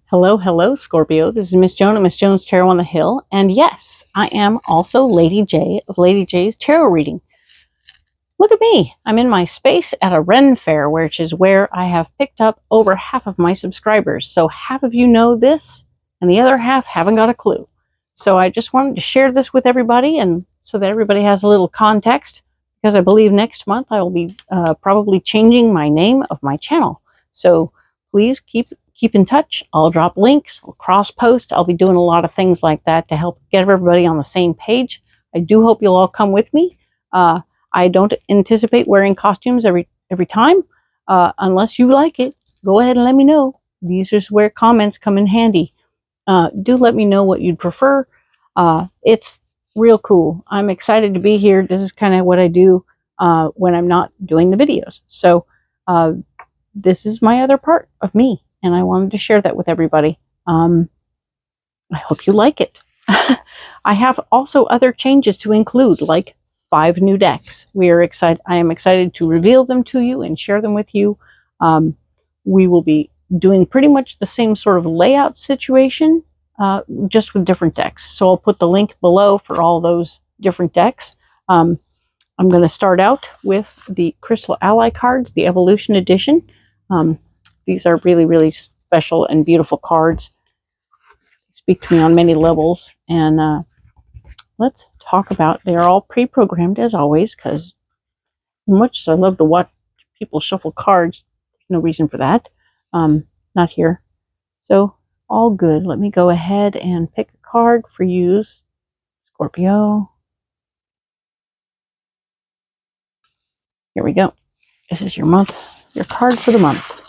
Hello, hello, Scorpio. This is Miss Joan of Miss Joan's Tarot on the Hill. And yes, I am also Lady J of Lady J's Tarot Reading. Look at me. I'm in my space at a Ren Fair, which is where I have picked up over half of my subscribers. So half of you know this, and the other half haven't got a clue. So I just wanted to share this with everybody, and so that everybody has a little context, because I believe next month I will be probably changing my name of my channel. So please keep in touch. I'll drop links, I'll cross post. I'll be doing a lot of things like that to help get everybody on the same page. I do hope you'll all come with me. I don't anticipate wearing costumes every time, unless you like it. Go ahead and let me know. These are where comments come in handy. Do let me know what you'd prefer. It's real cool. I'm excited to be here. This is kind of what I do when I'm not doing the videos. So this is my other part of me, and I wanted to share that with everybody. I hope you like it. I have also other changes to include, like 5 new decks. I am excited to reveal them to you and share them with you. We will be doing pretty much the same sort of layout situation, just with different decks. So I'll put the link below for all those different decks. I'm going to start out with the Crystal Ally cards, the Evolution Edition. These are really, really special and beautiful cards. They speak to me on many levels. And let's talk about, they're all pre-programmed as always, because as much as I love to watch people shuffle cards, there's no reason for that. Not here. So all good. Let me go ahead and pick a card for you, Scorpio. Here we go. This is your month, your card for the month.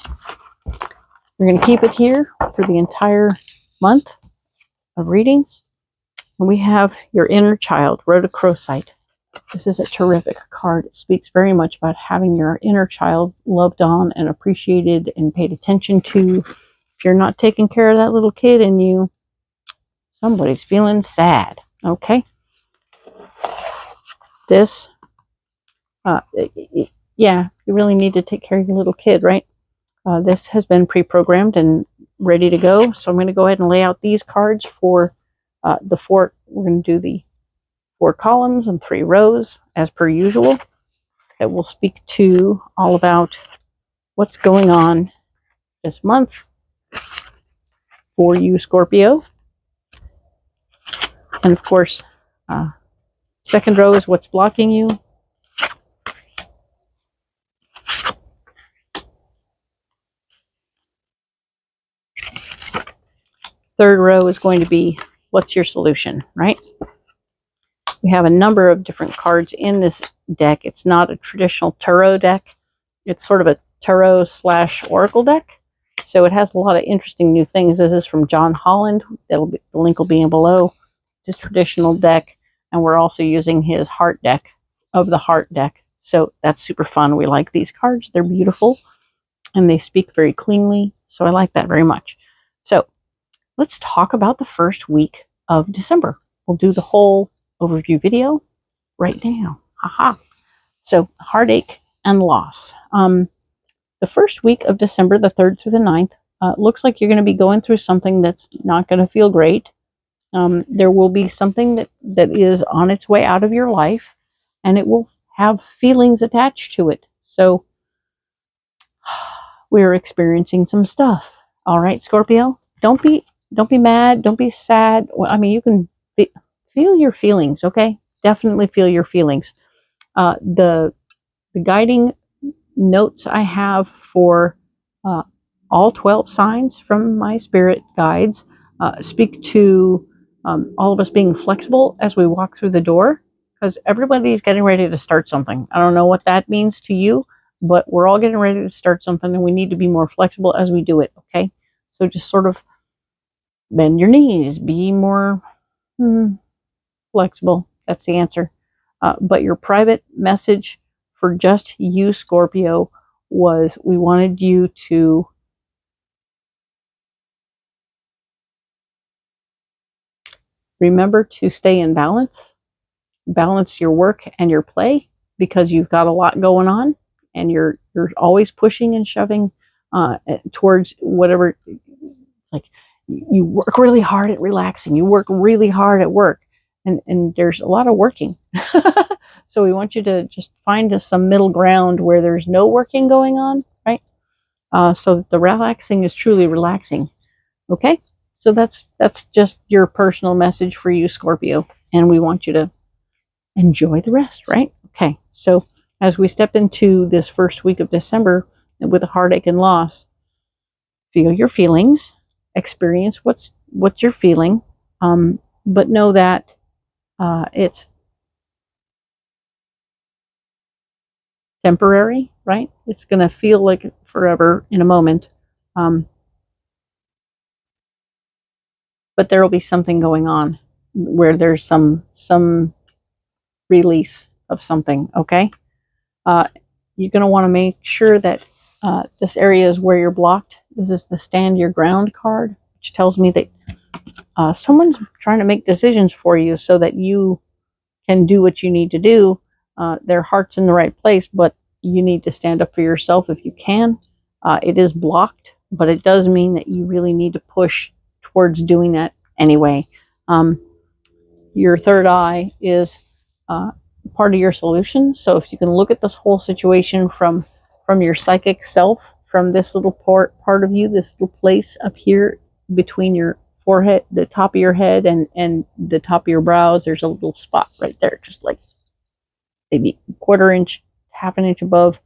We're going to keep it here for the entire month of readings. And we have your inner child, Rhodochrosite. This is a terrific card. It speaks very much about having your inner child loved on and appreciated and paid attention to. If you're not taking care of that little kid in you, somebody's feeling sad. Okay? This, yeah, you really need to take care of your little kid, right? This has been pre-programmed and ready to go. So I'm going to go ahead and lay out these cards for the 4. We're going to do the 4 columns and 3 rows as per usual. That will speak to all about what's going on this month for you, Scorpio. And of course, second row is what's blocking you. Third row is going to be what's your solution, right? We have a number of different cards in this deck. It's not a traditional tarot deck. It's sort of a tarot/oracle deck. So it has a lot of interesting new things. This is from John Holland. The link will be in below. It's his traditional deck. And we're also using his heart deck of the heart deck. So that's super fun. We like these cards. They're beautiful. And they speak very cleanly. So I like that very much. So let's talk about the first week of December. We'll do the whole overview video right now. Haha. So heartache and loss. The first week of December, the 3rd through the 9th, looks like you're going to be going through something that's not going to feel great. There will be something that is on its way out of your life, and it will have feelings attached to it. So we're experiencing some stuff. All right, Scorpio, don't be mad. Don't be sad. I mean, you can feel your feelings, okay? Definitely feel your feelings. The guiding notes I have for all 12 signs from my spirit guides speak to all of us being flexible as we walk through the door, because everybody's getting ready to start something. I don't know what that means to you, but we're all getting ready to start something, and we need to be more flexible as we do it, okay? So just sort of bend your knees, be more flexible. That's the answer. But your private message for just you, Scorpio, was we wanted you to remember to stay in balance your work and your play, because you've got a lot going on and you're always pushing and shoving towards whatever. Like, You work really hard at relaxing. You work really hard at work. And there's a lot of working. So we want you to just find some middle ground where there's no working going on, right? So that the relaxing is truly relaxing. Okay? So that's just your personal message for you, Scorpio. And we want you to enjoy the rest, right? Okay. So as we step into this first week of December with a heartache and loss, feel your feelings, experience what you're feeling, but know that it's temporary, right? It's going to feel like forever in a moment. But there will be something going on where there's some release of something, okay? You're going to want to make sure that this area is where you're blocked. This is the stand your ground card, which tells me that someone's trying to make decisions for you so that you can do what you need to do. Their heart's in the right place, but you need to stand up for yourself if you can. It is blocked, but it does mean that you really need to push towards doing that anyway. Your third eye is part of your solution. So if you can look at this whole situation from your psychic self, from this little part of you, this little place up here between your forehead, the top of your head and the top of your brows, there's a little spot right there, just like maybe a quarter inch, half an inch above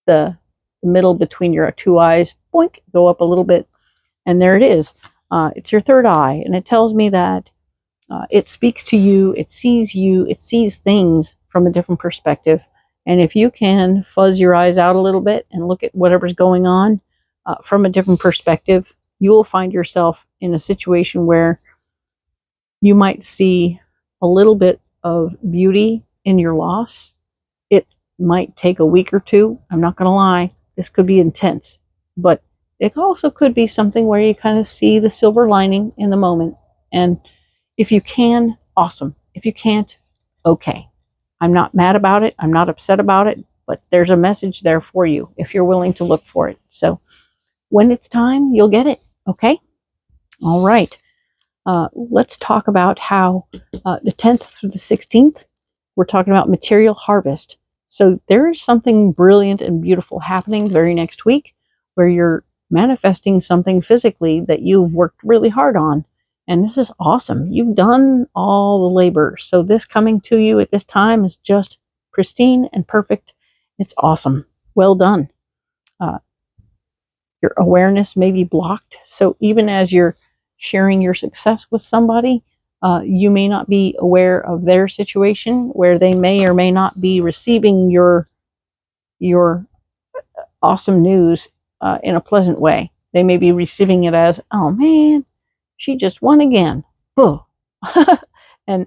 the middle between your two eyes. Boink, go up a little bit, and there it is. It's your third eye, and it tells me that it speaks to you, it sees things from a different perspective. And if you can fuzz your eyes out a little bit and look at whatever's going on from a different perspective, you will find yourself in a situation where you might see a little bit of beauty in your loss. It might take a week or two. I'm not going to lie. This could be intense, but it also could be something where you kind of see the silver lining in the moment. And if you can, awesome. If you can't, okay. I'm not mad about it. I'm not upset about it, but there's a message there for you if you're willing to look for it. So when it's time, you'll get it. Okay. All right. Let's talk about how the 10th through the 16th, we're talking about material harvest. So there is something brilliant and beautiful happening very next week where you're manifesting something physically that you've worked really hard on. And this is awesome. You've done all the labor. So this coming to you at this time is just pristine and perfect. It's awesome. Well done. Your awareness may be blocked. So even as you're sharing your success with somebody, you may not be aware of their situation where they may or may not be receiving your awesome news in a pleasant way. They may be receiving it as, oh man, she just won again. Boo. and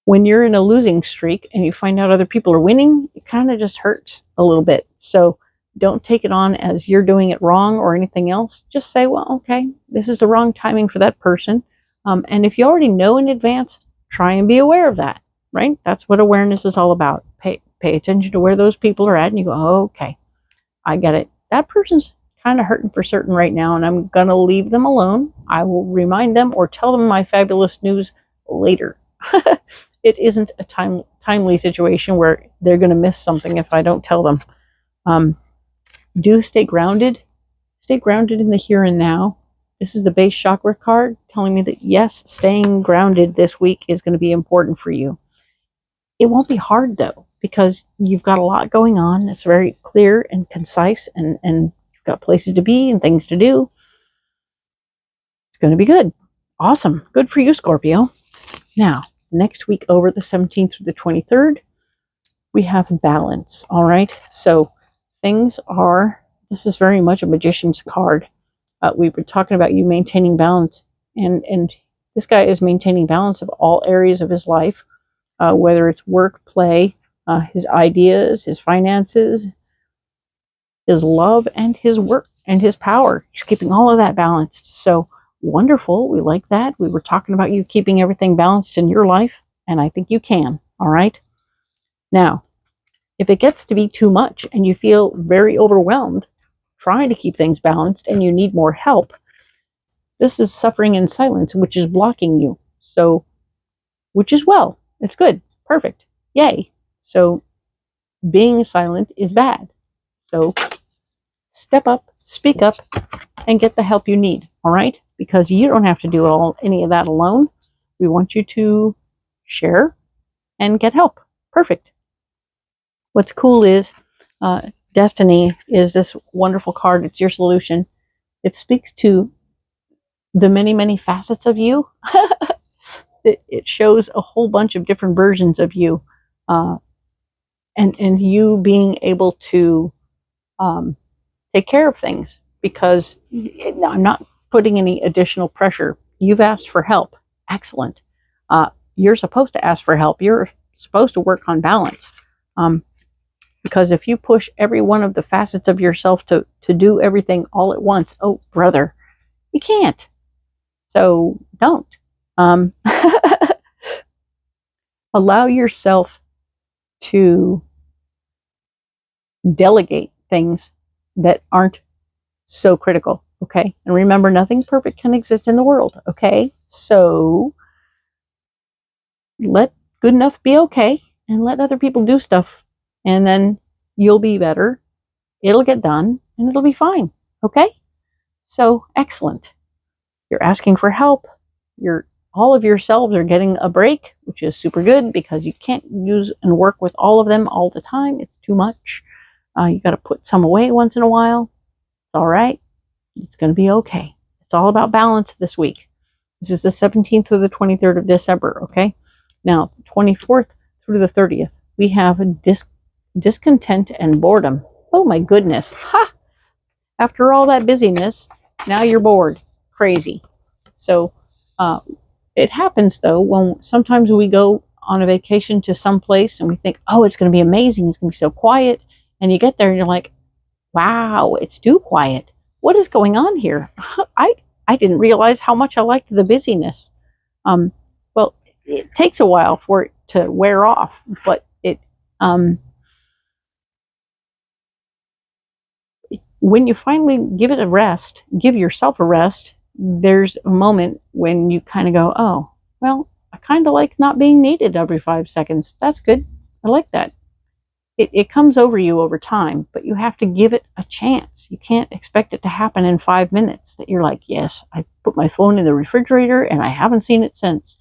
when you're in a losing streak and you find out other people are winning, it kind of just hurts a little bit. So don't take it on as you're doing it wrong or anything else. Just say, well, okay, this is the wrong timing for that person. And if you already know in advance, try and be aware of that, right? That's what awareness is all about. Pay attention to where those people are at and you go, oh, okay, I get it. That person's kind of hurting for certain right now, and I'm going to leave them alone. I will remind them or tell them my fabulous news later. It isn't a timely situation where they're going to miss something if I don't tell them. Do stay grounded. Stay grounded in the here and now. This is the base chakra card telling me that, yes, staying grounded this week is going to be important for you. It won't be hard, though, because you've got a lot going on. It's very clear and concise, and you've got places to be and things to do. It's going to be good. Awesome. Good for you, Scorpio. Now, next week over the 17th through the 23rd, we have balance. All right. So things are, this is very much a magician's card. We've been talking about you maintaining balance, and this guy is maintaining balance of all areas of his life, whether it's work, play, his ideas, his finances, his love, and his work and his power. He's keeping all of that balanced. So wonderful. We like that. We were talking about you keeping everything balanced in your life, and I think you can. All right. Now, if it gets to be too much and you feel very overwhelmed, trying to keep things balanced and you need more help. This is suffering in silence, which is blocking you. So, which is well, it's good, perfect, yay. So being silent is bad. So step up, speak up, and get the help you need, all right? Because you don't have to do any of that alone. We want you to share and get help. Perfect. What's cool is Destiny is this wonderful card. It's your solution. It speaks to the many, many facets of you. It shows a whole bunch of different versions of you, and you being able to take care of things, because I'm not putting any additional pressure. You've asked for help. Excellent. You're supposed to ask for help. You're supposed to work on balance. Because if you push every one of the facets of yourself to do everything all at once, oh, brother, you can't. So don't. Allow yourself to delegate things that aren't so critical, okay? And remember, nothing perfect can exist in the world, okay? So let good enough be okay, and let other people do stuff, and then you'll be better. It'll get done, and it'll be fine, okay? So excellent. You're asking for help. All of yourselves are getting a break, which is super good, because you can't use and work with all of them all the time. It's too much. You got to put some away once in a while. It's all right. It's going to be okay. It's all about balance this week. This is the 17th through the 23rd of December, okay? Now, 24th through the 30th, we have discontent and boredom. Oh my goodness. Ha! After all that busyness, now you're bored. Crazy. So, it happens though when sometimes we go on a vacation to some place and we think, oh, it's going to be amazing. It's going to be so quiet. And you get there and you're like, wow, it's too quiet. What is going on here? I didn't realize how much I liked the busyness. Well, it takes a while for it to wear off, but when you finally give it a rest, give yourself a rest, there's a moment when you kind of go, oh, well, I kind of like not being needed every 5 seconds. That's good. I like that. It comes over you over time, but you have to give it a chance. You can't expect it to happen in 5 minutes, that you're like, yes, I put my phone in the refrigerator and I haven't seen it since.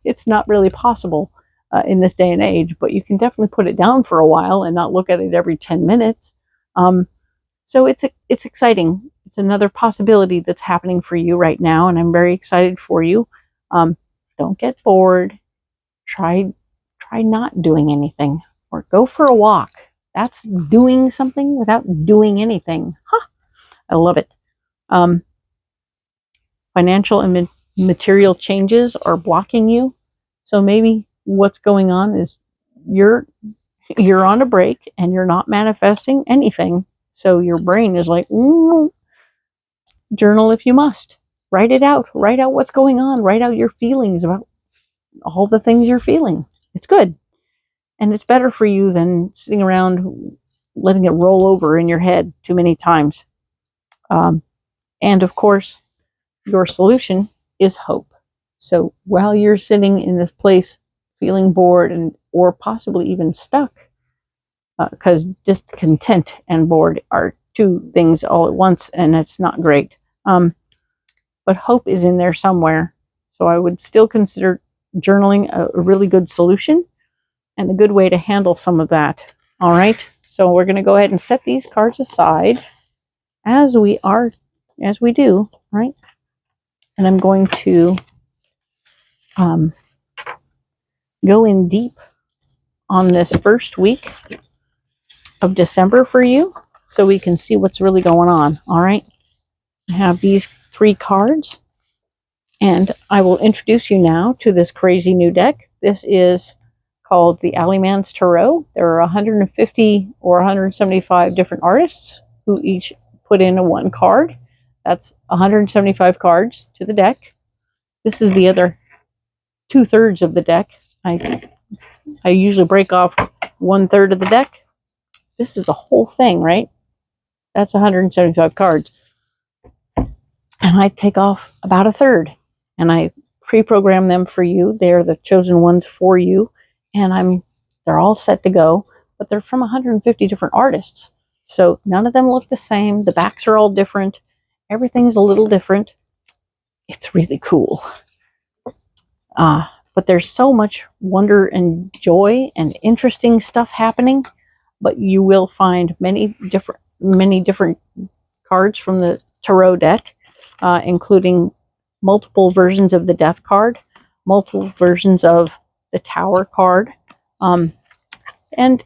It's not really possible in this day and age, but you can definitely put it down for a while and not look at it every 10 minutes. So it's exciting. It's another possibility that's happening for you right now, and I'm very excited for you. Don't get bored. Try not doing anything, or go for a walk. That's doing something without doing anything. Huh. I love it. Financial and material changes are blocking you. So maybe what's going on is you're on a break and you're not manifesting anything. So your brain is like, journal if you must. Write it out. Write out what's going on. Write out your feelings about all the things you're feeling. It's good. And it's better for you than sitting around letting it roll over in your head too many times. And of course, your solution is hope. So while you're sitting in this place feeling bored or possibly even stuck, because discontent and bored are two things all at once, and it's not great. But hope is in there somewhere. So I would still consider journaling a really good solution and a good way to handle some of that. All right. So we're going to go ahead and set these cards aside as we do, right? And I'm going to go in deep on this first week of December for you, so we can see what's really going on. All right. I have these 3 cards, and I will introduce you now to this crazy new deck. This is called the Alleyman's Tarot. There are 150 or 175 different artists who each put in a 1 card. That's 175 cards to the deck. This is the other 2/3 of the deck. I usually break off 1/3 of the deck. This is the whole thing, right? That's 175 cards. And I take off about a third, and I pre-program them for you. They're the chosen ones for you, and they're all set to go, but they're from 150 different artists. So none of them look the same. The backs are all different. Everything's a little different. It's really cool. But there's so much wonder and joy and interesting stuff happening. But you will find many different cards from the tarot deck, including multiple versions of the Death card, multiple versions of the Tower card, and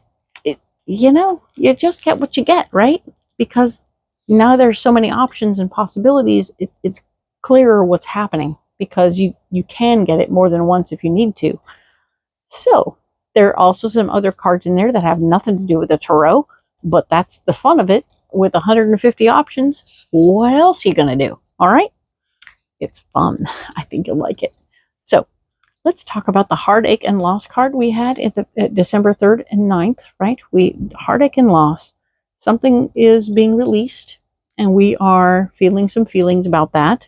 you just get what you get, right? Because now there's so many options and possibilities. It's clearer what's happening, because you can get it more than once if you need to. So there are also some other cards in there that have nothing to do with the tarot, but that's the fun of it. With 150 options, what else are you going to do? All right? It's fun. I think you'll like it. So let's talk about the heartache and loss card we had at December 3rd and 9th, right? Heartache and loss. Something is being released, and we are feeling some feelings about that.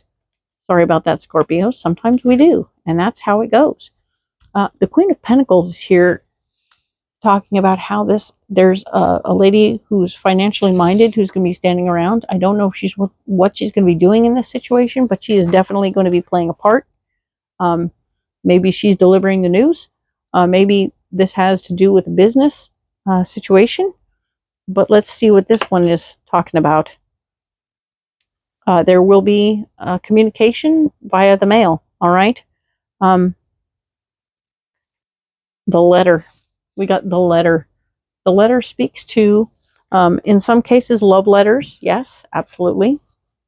Sorry about that, Scorpio. Sometimes we do, and that's how it goes. The Queen of Pentacles is here talking about how there's a lady who's financially minded who's going to be standing around. I don't know if what she's going to be doing in this situation, but she is definitely going to be playing a part. Maybe she's delivering the news. Maybe this has to do with a business situation. But let's see what this one is talking about. There will be communication via the mail. All right. The letter. We got the letter. The letter speaks to, in some cases, love letters. Yes, absolutely.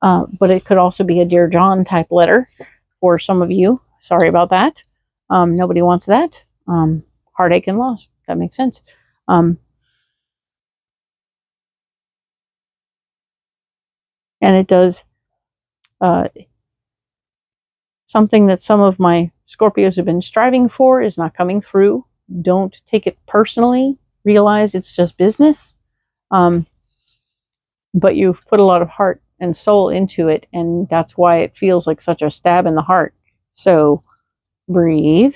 But it could also be a Dear John type letter for some of you. Sorry about that. Nobody wants that. Heartache and loss. That makes sense. And it does something that some of my Scorpios have been striving for is not coming through. Don't take it personally. Realize it's just business. But you've put a lot of heart and soul into it, and that's why it feels like such a stab in the heart. So breathe.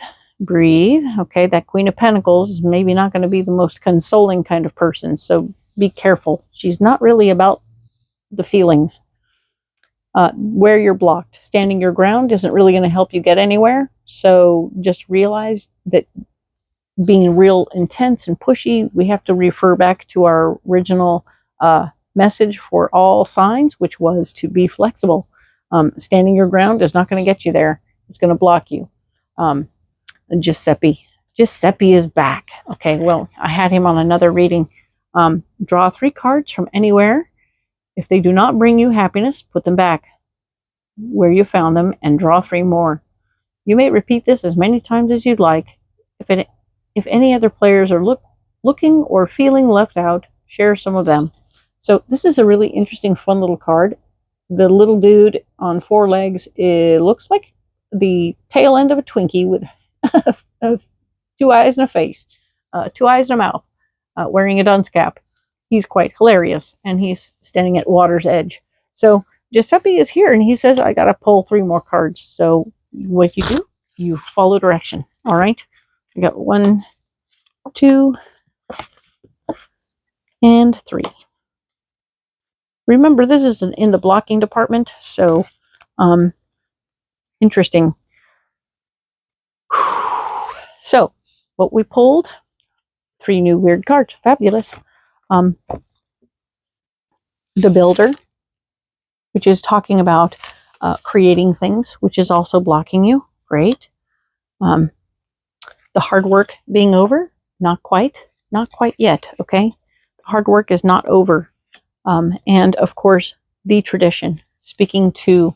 Okay, that Queen of Pentacles is maybe not going to be the most consoling kind of person, so be careful. She's not really about the feelings. Where you're blocked, standing your ground isn't really going to help you get anywhere. So just realize that being real intense and pushy, we have to refer back to our original message for all signs, which was to be flexible. Standing your ground is not going to get you there. It's going to block you. Giuseppe is back. Okay, well, I had him on another reading. Draw 3 cards from anywhere. If they do not bring you happiness, put them back where you found them and draw 3 more. You may repeat this as many times as you'd like. If any other players are looking or feeling left out, share some of them. So this is a really interesting, fun little card. The little dude on 4 legs, it looks like the tail end of a Twinkie with 2 eyes and a face, 2 eyes and a mouth, wearing a dunce cap. He's quite hilarious, and he's standing at water's edge. So Giuseppe is here, and he says, I got to pull 3 more cards. So what you do, you follow direction. All right. I got 1, 2, and 3. Remember, this is in the blocking department, so interesting. So what we pulled, 3 new weird cards. Fabulous. The Builder, which is talking about creating things, which is also blocking you. Great. The hard work being over. Not quite yet. Okay. The hard work is not over. And of course, the tradition, speaking to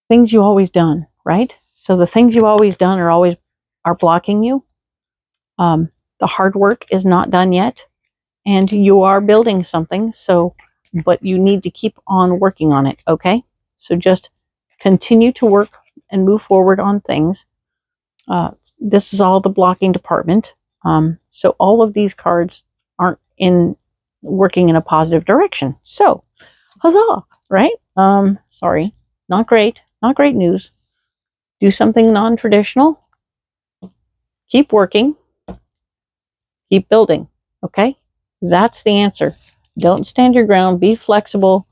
things you always done, right? So the things you always done are blocking you. The hard work is not done yet, and you are building something. So, but you need to keep on working on it. Okay. So just continue to work and move forward on things. This is all the blocking department. So all of these cards aren't in working in a positive direction. So, huzzah, right? Sorry, not great news. Do something non-traditional. Keep working. Keep building. Okay? That's the answer. Don't stand your ground. Be flexible.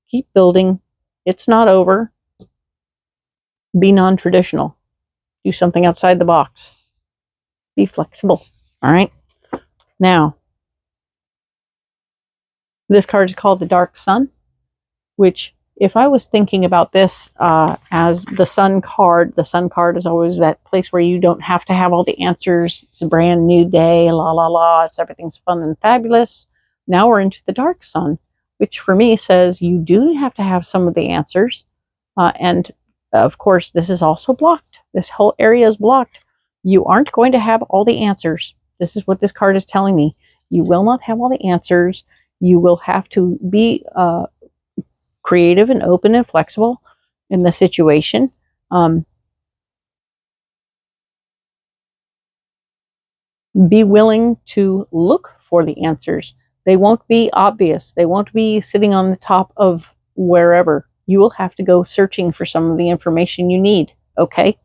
Keep building. It's not over. Be non-traditional. Do something outside the box. Be flexible. All right? Now, this card is called the Dark Sun, which, if I was thinking about this as the Sun card is always that place where you don't have to have all the answers. It's a brand new day, la la la. Everything's fun and fabulous. Now we're into the Dark Sun, which for me says you do have to have some of the answers. And of course, this is also blocked. This whole area is blocked. You aren't going to have all the answers. This is what this card is telling me. You will not have all the answers. You will have to be creative and open and flexible in the situation. Be willing to look for the answers. They won't be obvious. They won't be sitting on the top of wherever. You will have to go searching for some of the information you need, okay?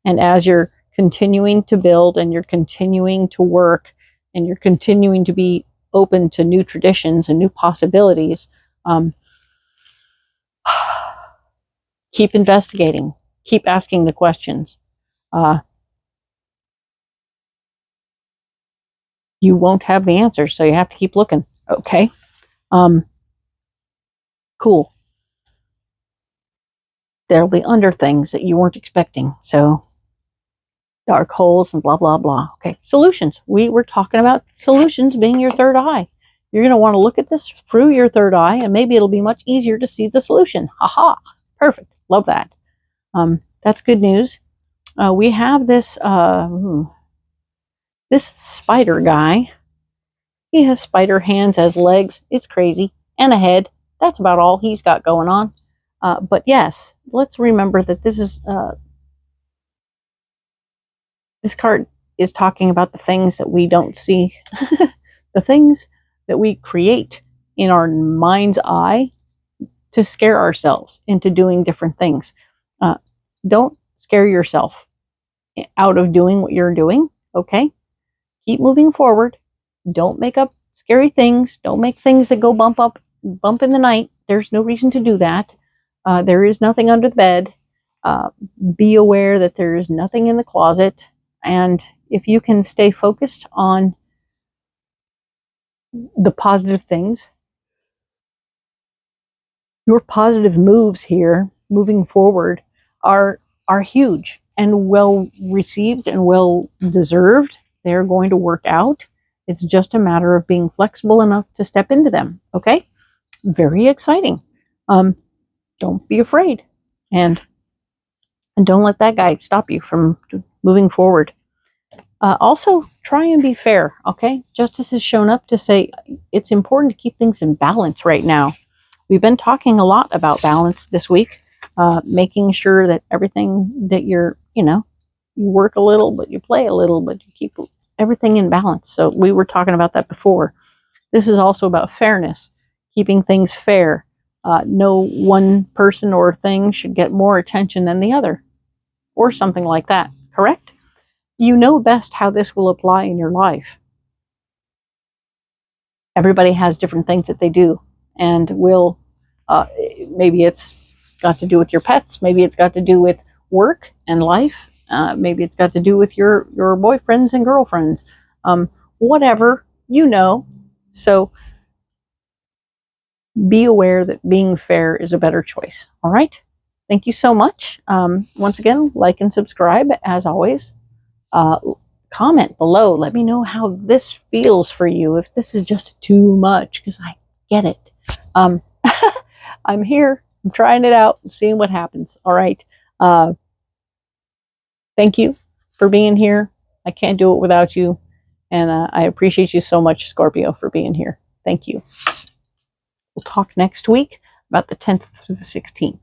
And as you're continuing to build and you're continuing to work and you're continuing to be open to new traditions and new possibilities, keep investigating. Keep asking the questions. You won't have the answers, so you have to keep looking, okay? Cool. There'll be under things that you weren't expecting, so dark holes and blah, blah, blah. Okay, solutions. We were talking about solutions being your third eye. You're going to want to look at this through your third eye, and maybe it'll be much easier to see the solution. Haha, perfect. Love that. That's good news. We have this this spider guy. He has spider hands as legs. It's crazy. And a head. That's about all he's got going on. But yes, let's remember that this is this card is talking about the things that we don't see, the things that we create in our mind's eye to scare ourselves into doing different things. Don't scare yourself out of doing what you're doing, okay? Keep moving forward. Don't make up scary things. Don't make things that go bump in the night. There's no reason to do that. There is nothing under the bed. Be aware that there is nothing in the closet. And if you can stay focused on the positive things, your positive moves here, moving forward, are huge and well received and well deserved. They're going to work out. It's just a matter of being flexible enough to step into them. Okay? Very exciting. Don't be afraid. And don't let that guy stop you from moving forward. Also, try and be fair, okay? Justice has shown up to say it's important to keep things in balance right now. We've been talking a lot about balance this week, making sure that everything that you work a little, but you play a little, but you keep everything in balance. So we were talking about that before. This is also about fairness, keeping things fair. No one person or thing should get more attention than the other, or something like that, correct? You know best how this will apply in your life. Everybody has different things that they do, and maybe it's got to do with your pets, maybe it's got to do with work and life, maybe it's got to do with your boyfriends and girlfriends, whatever, so be aware that being fair is a better choice. All right, thank you so much. Once again, like and subscribe as always. Comment below. Let me know how this feels for you. If this is just too much, because I get it. I'm here. I'm trying it out and seeing what happens. All right. Thank you for being here. I can't do it without you. And I appreciate you so much, Scorpio, for being here. Thank you. We'll talk next week about the 10th through the 16th.